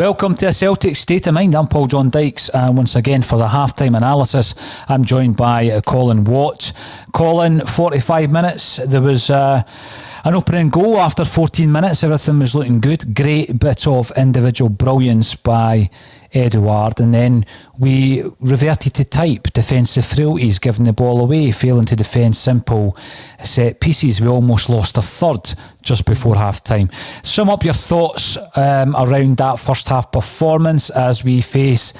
Welcome to a Celtic State of Mind. I'm Paul John Dykes, and once again for the halftime analysis, I'm joined by Colin Watt. Colin, 45 minutes. There was an opening goal after 14 minutes. Everything was looking good. Great bit of individual brilliance by Edouard, and then we reverted to type, defensive frailties, giving the ball away, failing to defend simple set pieces. We almost lost a third just before half time. Sum up your thoughts around that first half performance as we face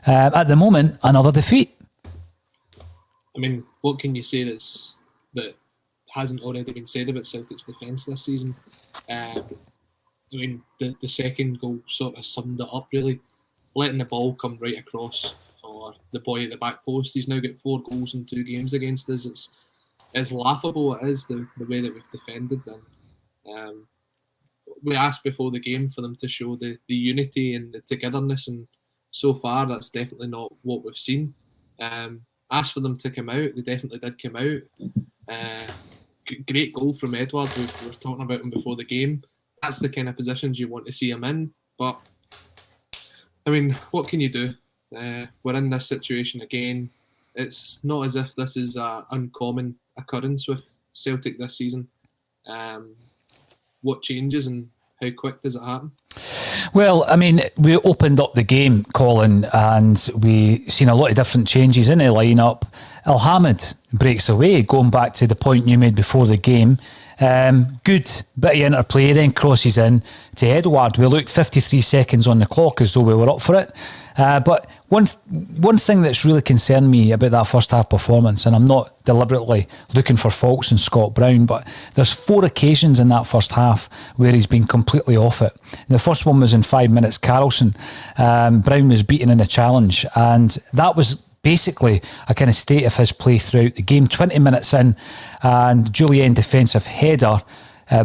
at the moment another defeat. I mean, what can you say that hasn't already been said about Celtic's defence this season? I mean, the second goal sort of summed it up, really. Letting the ball come right across for the boy at the back post. He's now got 4 goals in 2 games against us. It's laughable, it is, the way that we've defended. And we asked before the game for them to show the unity and the togetherness, and so far that's definitely not what we've seen. Asked for them to come out, they definitely did come out. Great goal from Edouard. We were talking about him before the game. That's the kind of positions you want to see him in, but I mean, what can you do? We're in this situation again. It's not as if this is an uncommon occurrence with Celtic this season. What changes and how quick does it happen? Well, I mean, we opened up the game, Colin, and we seen a lot of different changes in the lineup. Elhamed breaks away, going back to the point you made before the game. Good bit of interplay, then crosses in to Edouard. We looked 53 seconds on the clock as though we were up for it. But one thing that's really concerned me about that first half performance, and I'm not deliberately looking for faults in Scott Brown, but there's 4 occasions in that first half where he's been completely off it. The first one was in 5 minutes, Carlson. Brown was beaten in a challenge, and that was basically a kind of state of his play throughout the game. 20 minutes in, and Jullien defensive header,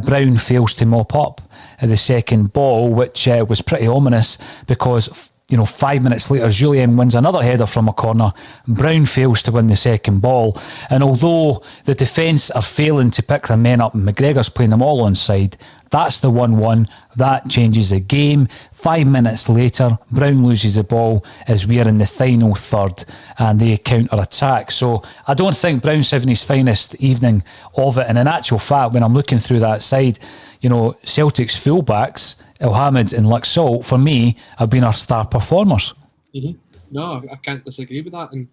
Brown fails to mop up the second ball, which was pretty ominous because 5 minutes later Jullien wins another header from a corner. Brown fails to win the second ball, and although the defence are failing to pick their men up and McGregor's playing them all onside, that's the 1-1 that changes the game. 5 minutes later Brown loses the ball as we are in the final third and they counter attack. So I don't think Brown's having his finest evening of it, and in actual fact when I'm looking through that side, Celtic's fullbacks Elhamed and Laxalt, for me, have been our star performers. Mm-hmm. No, I can't disagree with that, and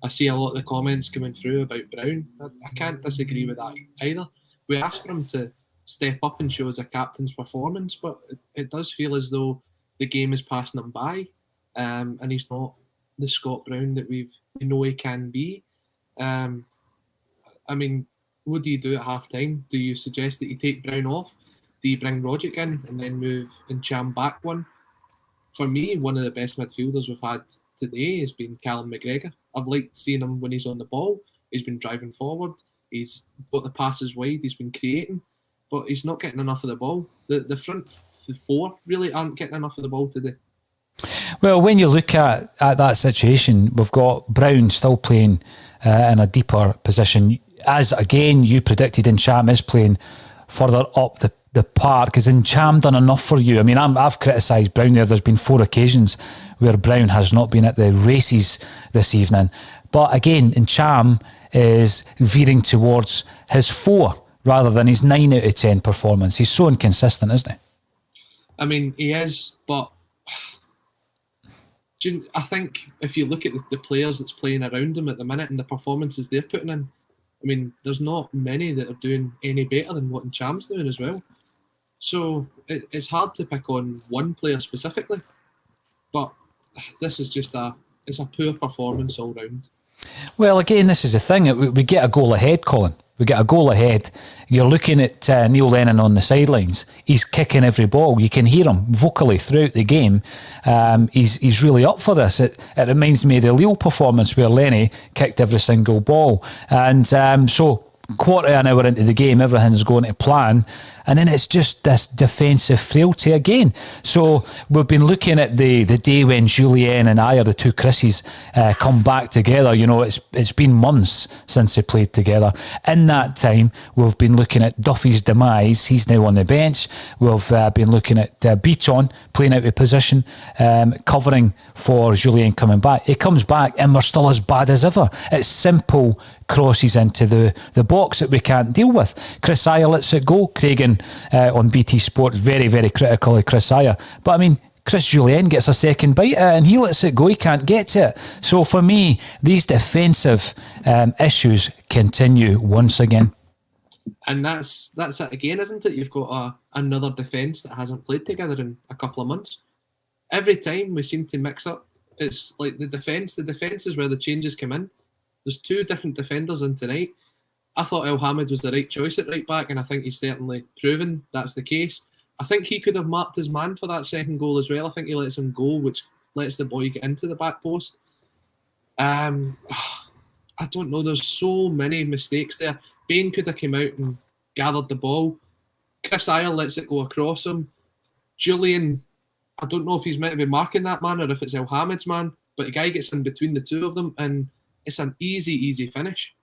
I see a lot of the comments coming through about Brown. I can't disagree with that either. We asked for him to step up and show us a captain's performance, but it does feel as though the game is passing him by, and he's not the Scott Brown that we know he can be. I mean, what do you do at half time? Do you suggest that you take Brown off? Do you bring Rogic in and then move Ntcham back one? For me, one of the best midfielders we've had today has been Callum McGregor. I've liked seeing him when he's on the ball. He's been driving forward. He's got the passes wide. He's been creating, but he's not getting enough of the ball. The front 4 really aren't getting enough of the ball today. Well, when you look at that situation, we've got Brown still playing in a deeper position. As, again, you predicted, Ntcham is playing further up the park. Has Ntcham done enough for you? I mean, I've criticised Brown there. There's been 4 occasions where Brown has not been at the races this evening. But again, Ntcham is veering towards his 4 rather than his 9 out of 10 performance. He's so inconsistent, isn't he? I mean, he is, but I think if you look at the players that's playing around him at the minute and the performances they're putting in, I mean, there's not many that are doing any better than what Ntcham's doing as well. So it's hard to pick on one player specifically, but this is just it's a poor performance all round. Well, again, this is the thing. We get a goal ahead, Colin. We get a goal ahead. You're looking at Neil Lennon on the sidelines. He's kicking every ball. You can hear him vocally throughout the game. He's really up for this. It reminds me of the Lille performance where Lenny kicked every single ball. And so quarter of an hour into the game, everything's going to plan. And then it's just this defensive frailty again. So we've been looking at the day when Julien and I, or the two Chrissies, come back together. You know, it's been months since they played together. In that time, we've been looking at Duffy's demise. He's now on the bench. We've been looking at Beaton playing out of position, covering for Julien coming back. He comes back and we're still as bad as ever. It's simple crosses into the box that we can't deal with. Chris Ayer lets it go. Cragen on BT Sport very, very critical of Chris Ayer. But I mean, Chris Julien gets a second bite at it and he lets it go. He can't get to it. So for me, these defensive issues continue once again. And that's it again, isn't it? You've got another defence that hasn't played together in a couple of months. Every time we seem to mix up, it's like the defence is where the changes come in. There's two different defenders in tonight. I thought El Hamid was the right choice at right back, and I think he's certainly proven that's the case. I think he could have marked his man for that second goal as well. I think he lets him go, which lets the boy get into the back post. I don't know. There's so many mistakes there. Bain could have come out and gathered the ball. Chris Ayer lets it go across him. Julien, I don't know if he's meant to be marking that man or if it's El Hamid's man, but the guy gets in between the two of them and it's an easy finish.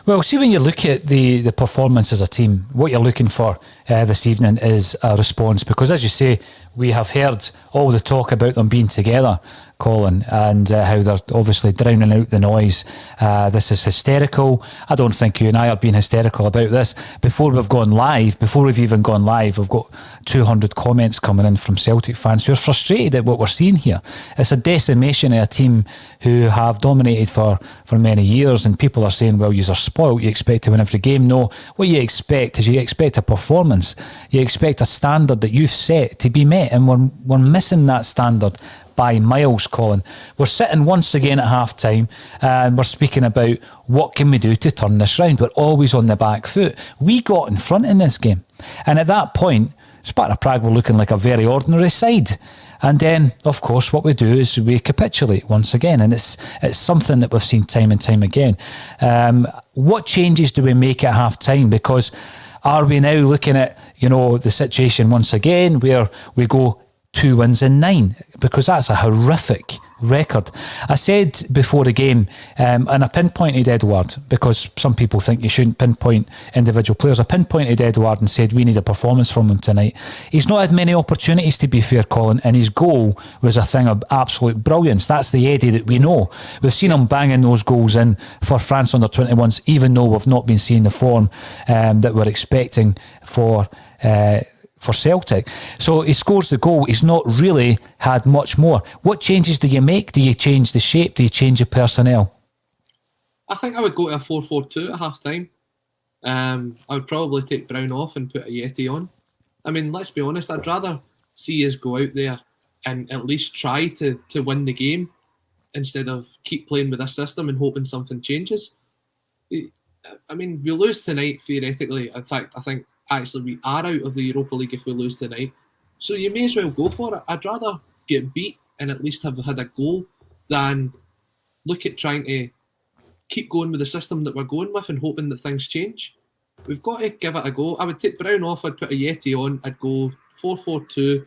Well, see, when you look at the performance as a team, what you're looking for this evening is a response, because as you say, we have heard all the talk about them being together, Colin, and how they're obviously drowning out the noise. This is hysterical. I don't think you and I are being hysterical about this. Before we've even gone live, we've got 200 comments coming in from Celtic fans who are frustrated at what we're seeing here. It's a decimation of a team who have dominated for many years, and people are saying, well, you are spoiled, you expect to win every game. No, what you expect is you expect a performance. You expect a standard that you've set to be met, and we're missing that standard by miles, Colin. We're sitting once again at half time and we're speaking about what can we do to turn this round. We're always on the back foot. We got in front in this game, and at that point Sparta Prague were looking like a very ordinary side, and then of course what we do is we capitulate once again, and it's something that we've seen time and time again. What changes do we make at half time? Because are we now looking at, you know, the situation once again where we go 2 wins in 9, because that's a horrific record. I said before the game, and I pinpointed Edouard, because some people think you shouldn't pinpoint individual players. I pinpointed Edouard and said we need a performance from him tonight. He's not had many opportunities, to be fair, Colin, and his goal was a thing of absolute brilliance. That's the Eddie that we know. We've seen him banging those goals in for France under-21s, even though we've not been seeing the form that we're expecting for Celtic. So he scores the goal. He's not really had much more. What changes do you make? Do you change the shape? Do you change the personnel? I think I would go to a 4-4-2 at half time. I would probably take Brown off and put a Yeti on. I mean, let's be honest, I'd rather see us go out there and at least try to win the game instead of keep playing with this system and hoping something changes. I mean, we lose tonight theoretically. In fact, I think actually we are out of the Europa League if we lose tonight. So you may as well go for it. I'd rather get beat and at least have had a goal than look at trying to keep going with the system that we're going with and hoping that things change. We've got to give it a go. I would take Brown off, I'd put a Yeti on, I'd go 4-4-2,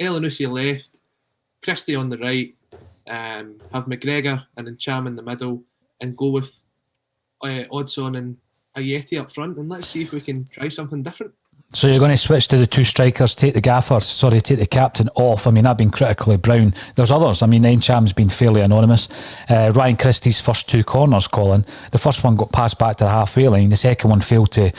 Elyounoussi left, Christie on the right, have McGregor and then Cham in the middle, and go with Odsonne and a Yeti up front, and let's see if we can try something different. So you're going to switch to the two strikers, take the captain off. I mean, I've been critical of Brown. There's others. I mean, Encham's been fairly anonymous. Ryan Christie's first 2 corners, Colin. The first one got passed back to the halfway line. The second one failed to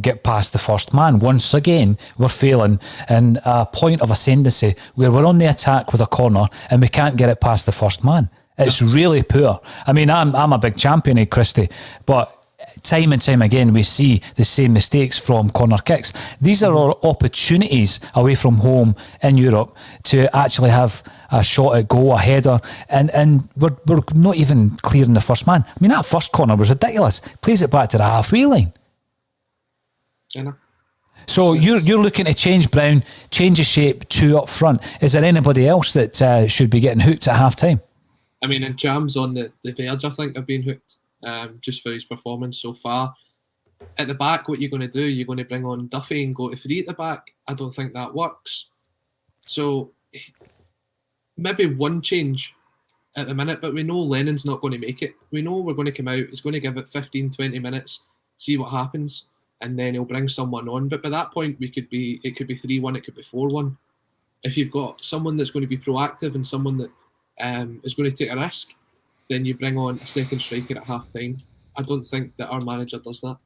get past the first man. Once again, we're failing in a point of ascendancy where we're on the attack with a corner and we can't get it past the first man. It's really poor. I mean, I'm a big champion of Christie, but time and time again we see the same mistakes from corner kicks. These are our opportunities away from home in Europe to actually have a shot at goal, a header, and we're not even clearing the first man. I mean, that first corner was ridiculous. Plays it back to the halfway line. Yeah. So you're looking to change Brown, change the shape, 2 up front. Is there anybody else that should be getting hooked at half time? I mean, and Cham's on the verge, I think, of being hooked. Just for his performance so far. At the back, what you're going to do, you're going to bring on Duffy and go to 3 at the back. I don't think that works. So maybe one change at the minute, but we know Lennon's not going to make it. We know we're going to come out, he's going to give it 15, 20 minutes, see what happens, and then he'll bring someone on. But by that point, it could be 3-1, it could be 4-1. If you've got someone that's going to be proactive and someone that is going to take a risk, then you bring on a second striker at half-time. I don't think that our manager does that.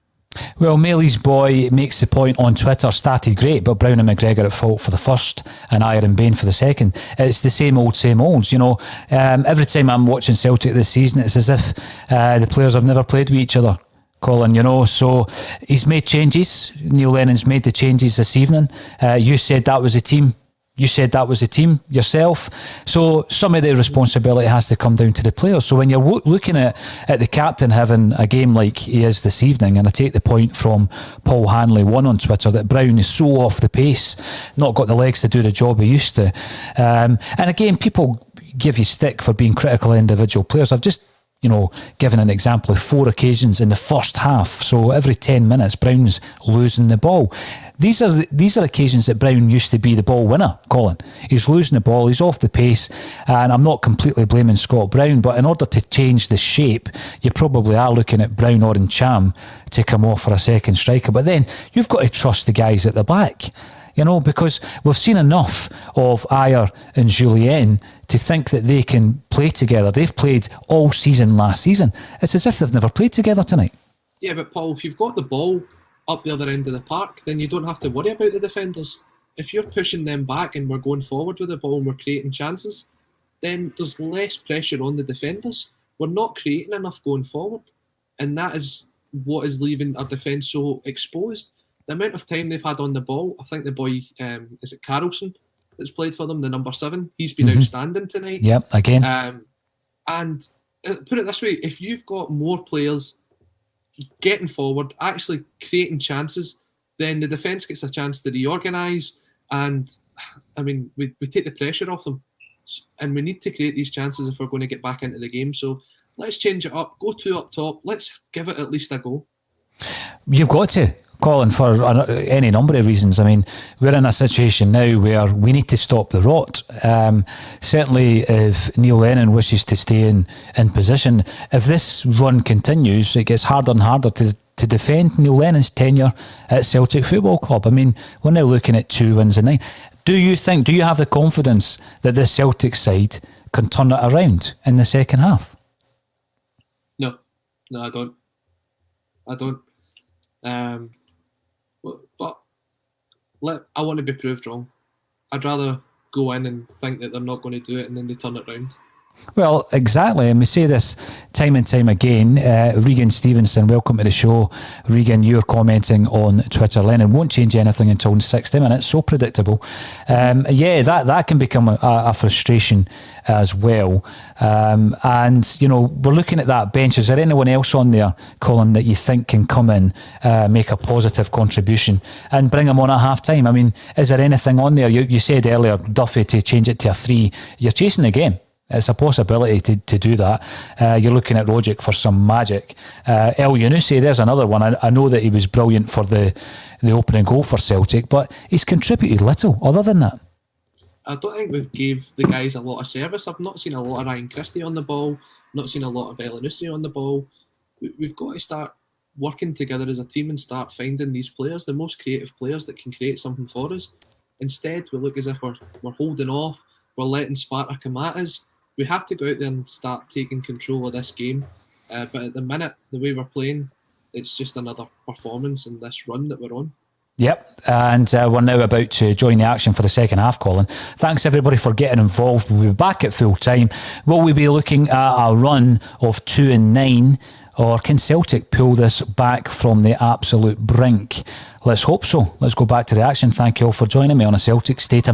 Well, Mailey's boy makes the point on Twitter, started great, but Brown and McGregor at fault for the first and Ajer and Bain for the second. It's the same old, you know. Every time I'm watching Celtic this season, it's as if the players have never played with each other, Colin, you know. So he's made changes. Neil Lennon's made the changes this evening. You said that was a team. You said that was the team yourself. So some of the responsibility has to come down to the players. So when you're looking at the captain having a game like he is this evening, and I take the point from Paul Hanley 1 on Twitter that Brown is so off the pace, not got the legs to do the job he used to. And again, people give you stick for being critical of individual players. I've just given an example of 4 occasions in the first half. So every 10 minutes, Brown's losing the ball. These are occasions that Brown used to be the ball winner, Colin. He's losing the ball, he's off the pace, and I'm not completely blaming Scott Brown, but in order to change the shape, you probably are looking at Brown or Cham to come off for a second striker. But then you've got to trust the guys at the back, because we've seen enough of Ajer and Julien to think that they can play together. They've played all season last season. It's as if they've never played together tonight. Yeah, but Paul, if you've got the ball up the other end of the park, then you don't have to worry about the defenders. If you're pushing them back and we're going forward with the ball and we're creating chances, then there's less pressure on the defenders. We're not creating enough going forward, and that is what is leaving our defence so exposed. The amount of time they've had on the ball, I think the boy, is it Carlson that's played for them, the number 7, he's been outstanding tonight. Yep, again. And put it this way, if you've got more players getting forward, actually creating chances, then the defence gets a chance to reorganise, and I mean, we take the pressure off them, and we need to create these chances if we're going to get back into the game. So let's change it up, go 2 up top, let's give it at least a go. You've got to, Colin, for any number of reasons. I mean, we're in a situation now where we need to stop the rot. Certainly, if Neil Lennon wishes to stay in position, if this run continues, it gets harder and harder to defend Neil Lennon's tenure at Celtic Football Club. I mean, we're now looking at 2 wins and 9. Do you have the confidence that this Celtic side can turn it around in the second half? No, I don't. But I want to be proved wrong. I'd rather go in and think that they're not going to do it and then they turn it round. Well, exactly, and we say this time and time again. Regan Stevenson, welcome to the show. Regan, you're commenting on Twitter. Lennon won't change anything until 60 minutes, so predictable. That can become a frustration as well. And, we're looking at that bench. Is there anyone else on there, Colin, that you think can come in, make a positive contribution and bring them on at half-time? I mean, is there anything on there? You said earlier, Duffy, to change it to a 3. You're chasing the game. It's a possibility to do that. You're looking at Rogic for some magic. El Yunusi, there's another one. I know that he was brilliant for the opening goal for Celtic, but he's contributed little other than that. I don't think we've gave the guys a lot of service. I've not seen a lot of Ryan Christie on the ball, not seen a lot of El Yunusi on the ball. We've got to start working together as a team and start finding these players, the most creative players that can create something for us. Instead, we look as if we're holding off, we're letting Sparta come at us. We have to go out there and start taking control of this game. But at the minute, the way we're playing, it's just another performance in this run that we're on. Yep, and we're now about to join the action for the second half, Colin. Thanks everybody for getting involved. We'll be back at full time. Will we be looking at a run of 2 and 9, or can Celtic pull this back from the absolute brink? Let's hope so. Let's go back to the action. Thank you all for joining me on A Celtic State of Mind.